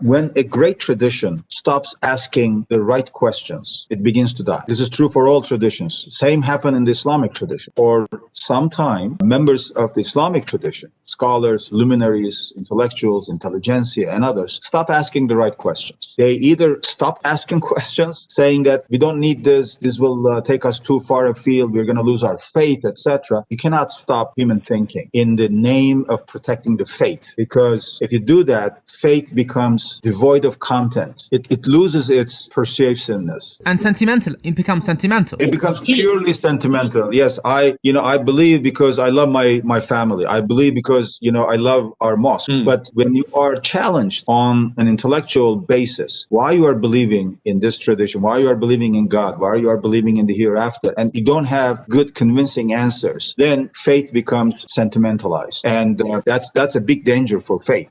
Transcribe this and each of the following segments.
When a great tradition stops asking the right questions, it begins to die. This is true for all traditions. Same happened in the Islamic tradition. For some time, members of the Islamic tradition, scholars, luminaries, intellectuals, intelligentsia, and others, stop asking the right questions. They either stop asking questions, saying that we don't need this will take us too far afield, we're going to lose our faith, etc. You cannot stop human thinking in the name of protecting the faith, because if you do that, faith becomes devoid of content. It loses its persuasiveness. And sentimental. It becomes sentimental. It becomes purely sentimental. Yes, I believe because I love my family. I believe because, I love our mosque. But when you are challenged on an intellectual basis, why you are believing in this tradition, why you are believing in God, why you are believing in the hereafter, and you don't have good convincing answers, then faith becomes sentimentalized. And that's a big danger for faith,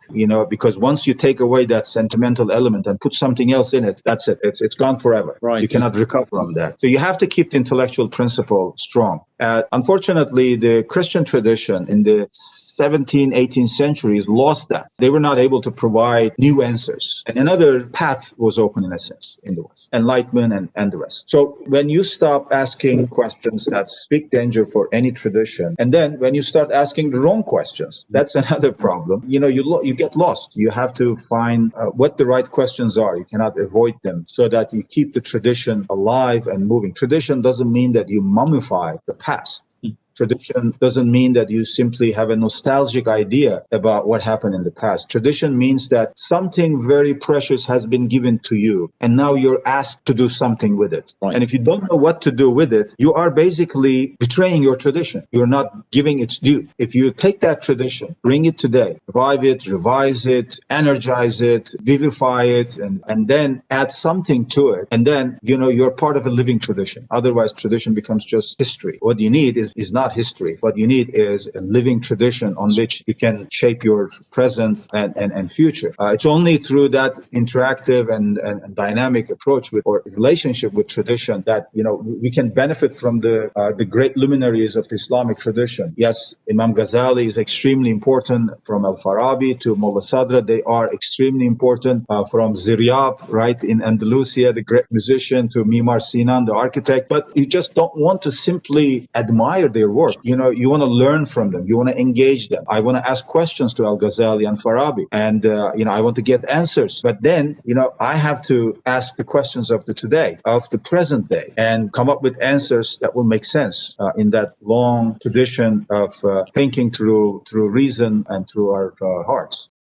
because once you take away that sentimental element and put something else in it, that's it. It's gone forever. Right. You cannot recover from that. So you have to keep the intellectual principle strong. Unfortunately, the Christian tradition in the 17th, 18th centuries lost that. They were not able to provide new answers. And another path was open, in a sense, in the West. Enlightenment and the rest. So when you stop asking questions, that's big danger for any tradition. And then when you start asking the wrong questions, that's another problem. You get lost. You have to find what the right questions are. You cannot avoid them, so that you keep the tradition alive and moving. Tradition doesn't mean that you mummify the past. Tradition doesn't mean that you simply have a nostalgic idea about what happened in the past. Tradition means that something very precious has been given to you, and now you're asked to do something with it. Right. And if you don't know what to do with it, you are basically betraying your tradition. You're not giving its due. If you take that tradition, bring it today, revive it, revise it, energize it, vivify it, and then add something to it, and then, you're part of a living tradition. Otherwise, tradition becomes just history. What you need is not history. What you need is a living tradition on which you can shape your present and future. It's only through that interactive and dynamic approach or relationship with tradition that, we can benefit from the great luminaries of the Islamic tradition. Yes, Imam Ghazali is extremely important. From Al-Farabi to Mullah Sadra, they are extremely important. From Ziryab, right, in Andalusia, the great musician, to Mimar Sinan, the architect. But you just don't want to simply admire their work. You want to learn from them. You want to engage them. I want to ask questions to Al-Ghazali and Farabi. And, I want to get answers. But then, I have to ask the questions of the today, of the present day, and come up with answers that will make sense in that long tradition of thinking through reason and through our hearts.